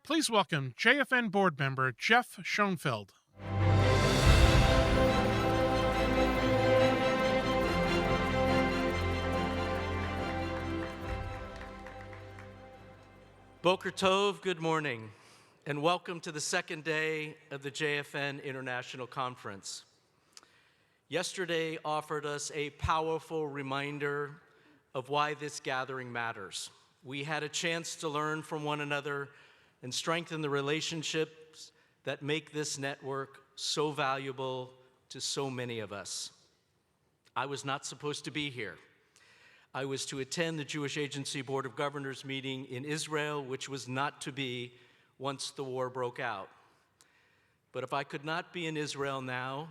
Please welcome JFN board member Jeff Schoenfeld. Boker Tov, good morning, and welcome to the second day of the JFN International Conference. Yesterday offered us a powerful reminder of why this gathering matters. We had a chance to learn from one another and strengthen the relationships that make this network so valuable to so many of us. I was not supposed to be here. I was to attend the Jewish Agency Board of Governors meeting in Israel, which was not to be once the war broke out. But if I could not be in Israel now,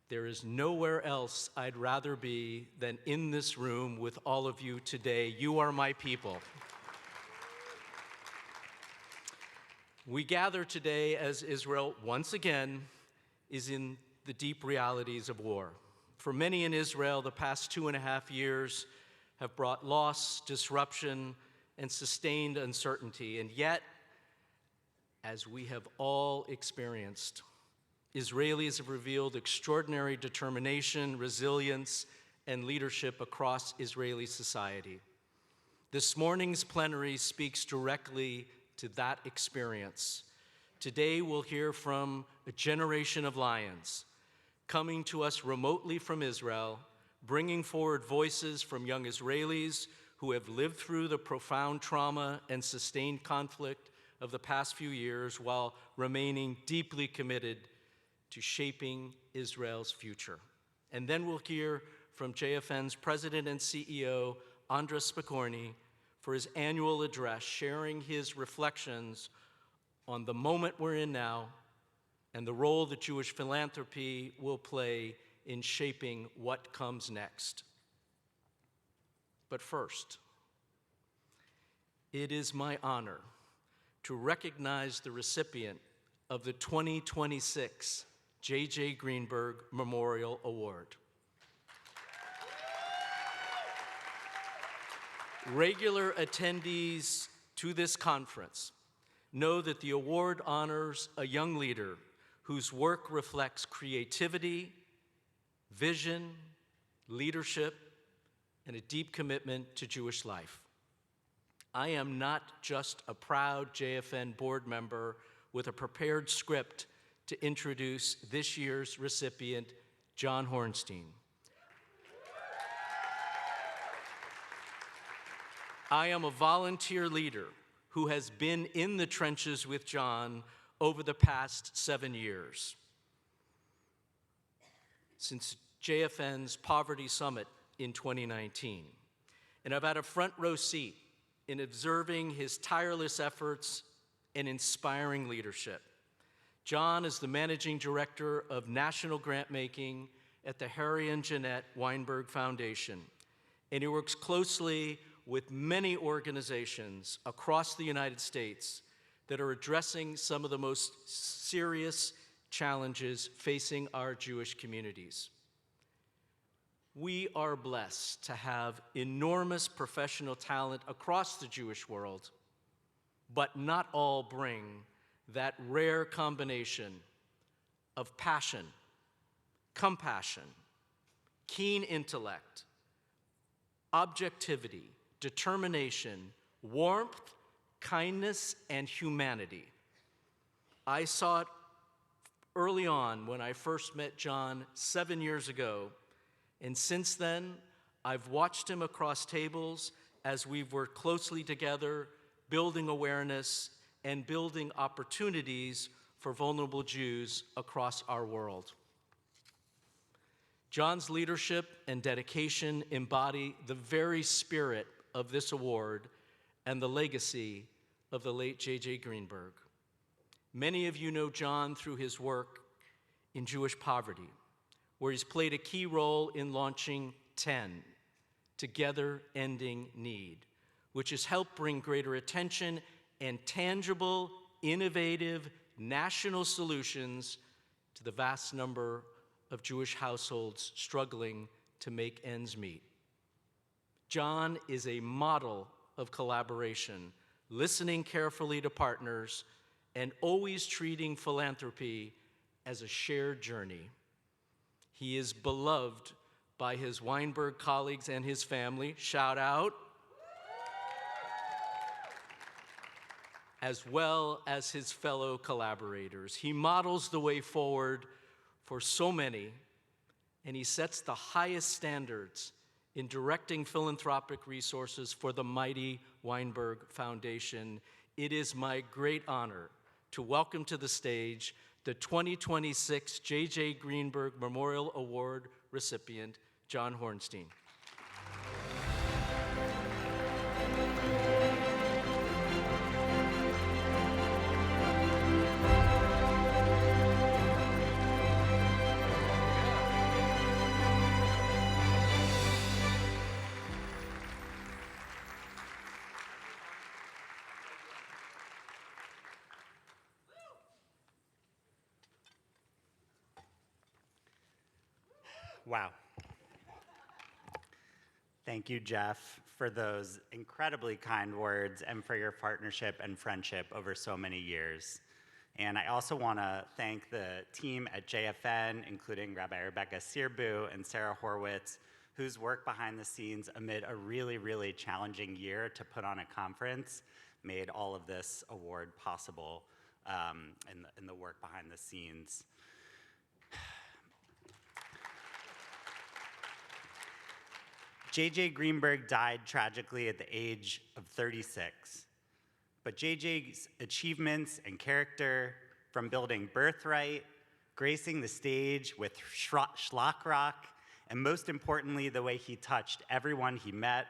there is nowhere else I'd rather be than in this room with all of you today. You are my people. We gather today as Israel, once again, is in the deep realities of war. For many in Israel, the past 2.5 years have brought loss, disruption, and sustained uncertainty. And yet, as we have all experienced, Israelis have revealed extraordinary determination, resilience, and leadership across Israeli society. This morning's plenary speaks directly to that experience. Today, we'll hear from a generation of lions coming to us remotely from Israel, bringing forward voices from young Israelis who have lived through the profound trauma and sustained conflict of the past few years while remaining deeply committed to shaping Israel's future. And then we'll hear from JFN's President and CEO, Andras Pokorny, for his annual address, sharing his reflections on the moment we're in now and the role that Jewish philanthropy will play in shaping what comes next. But first, it is my honor to recognize the recipient of the 2026 J.J. Greenberg Memorial Award. Regular attendees to this conference know that the award honors a young leader whose work reflects creativity, vision, leadership, and a deep commitment to Jewish life. I am not just a proud JFN board member with a prepared script to introduce this year's recipient, John Hornstein. I am a volunteer leader who has been in the trenches with John over the past 7 years. Since JFN's Poverty Summit in 2019. And I've had a front row seat in observing his tireless efforts and inspiring leadership. John is the Managing Director of National Grant Making at the Harry and Jeanette Weinberg Foundation, and he works closely with many organizations across the United States that are addressing some of the most serious challenges facing our Jewish communities. We are blessed to have enormous professional talent across the Jewish world, but not all bring that rare combination of passion, compassion, keen intellect, objectivity, determination, warmth, kindness, and humanity. I saw it early on when I first met John 7 years ago, and since then, I've watched him across tables as we've worked closely together, building awareness and building opportunities for vulnerable Jews across our world. John's leadership and dedication embody the very spirit of this award and the legacy of the late J.J. Greenberg. Many of you know John through his work in Jewish poverty, where he's played a key role in launching 10, Together Ending Need, which has helped bring greater attention and tangible, innovative, national solutions to the vast number of Jewish households struggling to make ends meet. John is a model of collaboration listening carefully to partners, and always treating philanthropy as a shared journey. He is beloved by his Weinberg colleagues and his family, shout out, as well as his fellow collaborators. He models the way forward for so many, and he sets the highest standards in directing philanthropic resources for the mighty Weinberg Foundation. It is my great honor to welcome to the stage the 2026 J.J. Greenberg Memorial Award recipient, John Hornstein. Wow. Thank you, Jeff, for those incredibly kind words and for your partnership and friendship over so many years. And I also want to thank the team at JFN, including Rabbi Rebecca Sirbu and Sarah Horwitz, whose work behind the scenes amid a really, really challenging year to put on a conference made all of this award possible in the work behind the scenes. J.J. Greenberg died tragically at the age of 36. But J.J.'s achievements and character, from building Birthright, gracing the stage with Schlockrock, and most importantly, the way he touched everyone he met,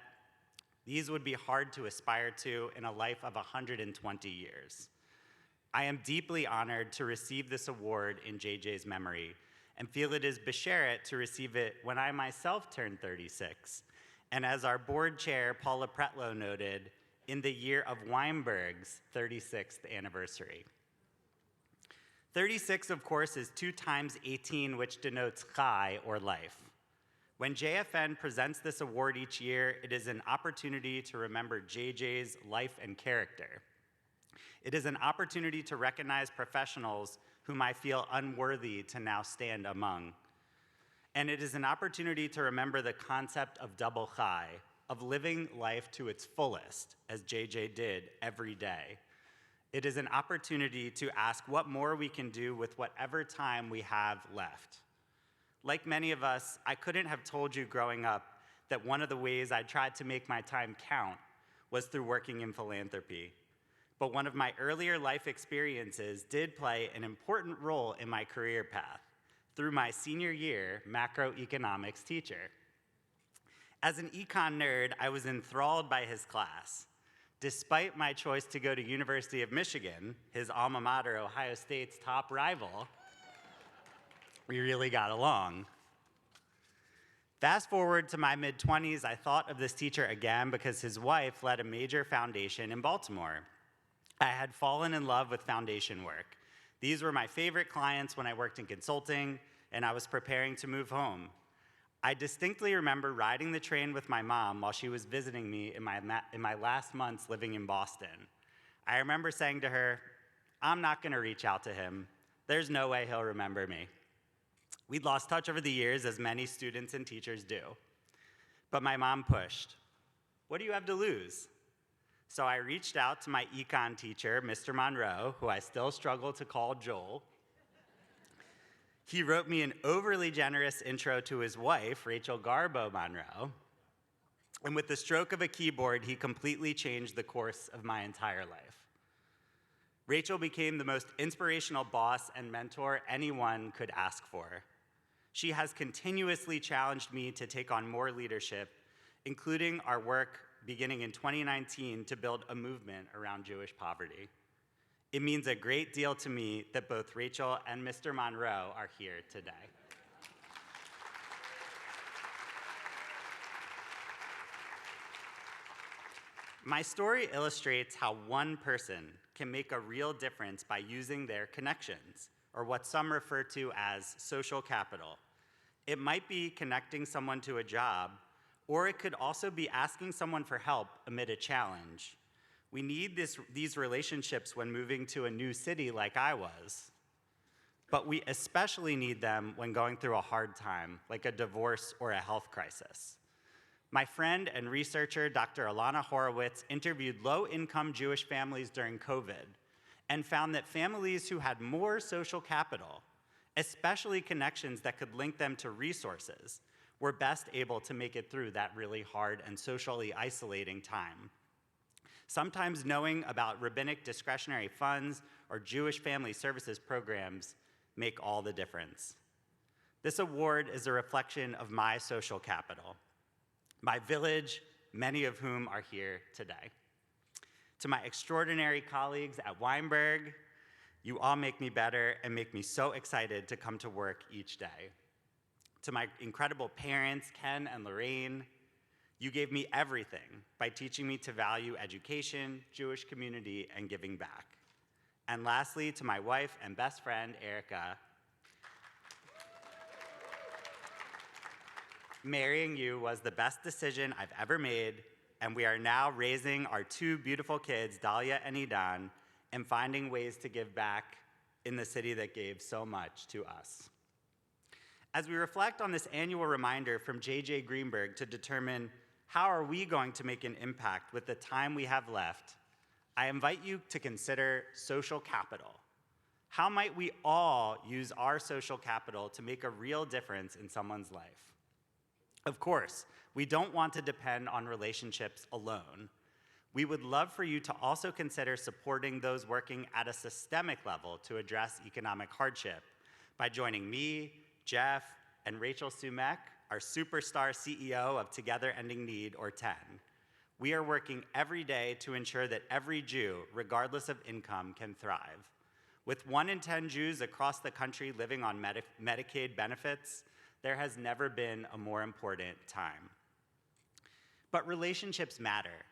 these would be hard to aspire to in a life of 120 years. I am deeply honored to receive this award in J.J.'s memory and feel it is besheret to receive it when I myself turned 36. And as our board chair, Paula Pretlow, noted, in the year of Weinberg's 36th anniversary. 36, of course, is 2 times 18, which denotes chai, or life. When JFN presents this award each year, it is an opportunity to remember JJ's life and character. It is an opportunity to recognize professionals whom I feel unworthy to now stand among. And it is an opportunity to remember the concept of double chai, of living life to its fullest, as JJ did every day. It is an opportunity to ask what more we can do with whatever time we have left. Like many of us, I couldn't have told you growing up that one of the ways I tried to make my time count was through working in philanthropy. But one of my earlier life experiences did play an important role in my career path through my senior year macroeconomics teacher. As an econ nerd, I was enthralled by his class. Despite my choice to go to University of Michigan, his alma mater, Ohio State's top rival, we really got along. Fast forward to my mid-20s, I thought of this teacher again because his wife led a major foundation in Baltimore. I had fallen in love with foundation work. These were my favorite clients when I worked in consulting, and I was preparing to move home. I distinctly remember riding the train with my mom while she was visiting me in my last months living in Boston. I remember saying to her, "I'm not gonna reach out to him. There's no way he'll remember me." We'd lost touch over the years, as many students and teachers do. But my mom pushed. "What do you have to lose?" So I reached out to my econ teacher, Mr. Monroe, who I still struggle to call Joel. He wrote me an overly generous intro to his wife, Rachel Garbo Monroe. And with the stroke of a keyboard, he completely changed the course of my entire life. Rachel became the most inspirational boss and mentor anyone could ask for. She has continuously challenged me to take on more leadership, including our work beginning in 2019 to build a movement around Jewish poverty. It means a great deal to me that both Rachel and Mr. Monroe are here today. My story illustrates how one person can make a real difference by using their connections, or what some refer to as social capital. It might be connecting someone to a job, or it could also be asking someone for help amid a challenge. We need these relationships when moving to a new city like I was. But we especially need them when going through a hard time, like a divorce or a health crisis. My friend and researcher, Dr. Alana Horowitz, interviewed low-income Jewish families during COVID and found that families who had more social capital, especially connections that could link them to resources, were best able to make it through that really hard and socially isolating time. Sometimes knowing about rabbinic discretionary funds or Jewish family services programs make all the difference. This award is a reflection of my social capital, my village, many of whom are here today. To my extraordinary colleagues at Weinberg, you all make me better and make me so excited to come to work each day. To my incredible parents, Ken and Lorraine, you gave me everything by teaching me to value education, Jewish community, and giving back. And lastly, to my wife and best friend, Erica, marrying you was the best decision I've ever made, and we are now raising our two beautiful kids, Dahlia and Idan, and finding ways to give back in the city that gave so much to us. As we reflect on this annual reminder from J.J. Greenberg to determine how are we going to make an impact with the time we have left, I invite you to consider social capital. How might we all use our social capital to make a real difference in someone's life? Of course, we don't want to depend on relationships alone. We would love for you to also consider supporting those working at a systemic level to address economic hardship by joining me, Jeff, and Rachel Sumek, our superstar CEO of Together Ending Need, or TEN. We are working every day to ensure that every Jew, regardless of income, can thrive. With 1 in 10 Jews across the country living on Medicaid benefits, there has never been a more important time. But relationships matter.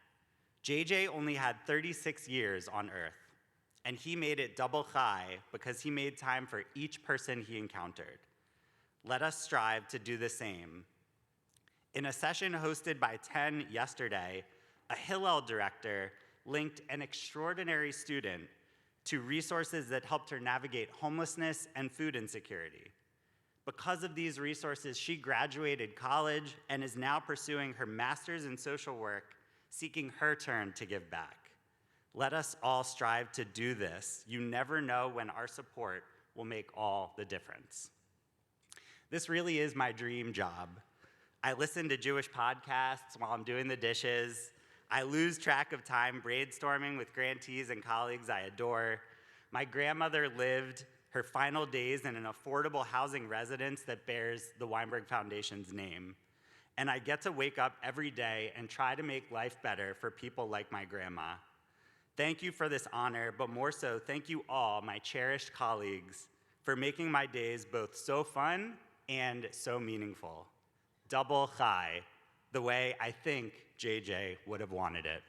JJ only had 36 years on Earth, and he made it double chai because he made time for each person he encountered. Let us strive to do the same. In a session hosted by TEN yesterday, a Hillel director linked an extraordinary student to resources that helped her navigate homelessness and food insecurity. Because of these resources, she graduated college and is now pursuing her master's in social work, seeking her turn to give back. Let us all strive to do this. You never know when our support will make all the difference. This really is my dream job. I listen to Jewish podcasts while I'm doing the dishes. I lose track of time brainstorming with grantees and colleagues I adore. My grandmother lived her final days in an affordable housing residence that bears the Weinberg Foundation's name. And I get to wake up every day and try to make life better for people like my grandma. Thank you for this honor, but more so, thank you all, my cherished colleagues, for making my days both so fun and so meaningful. Double chai, the way I think JJ would have wanted it.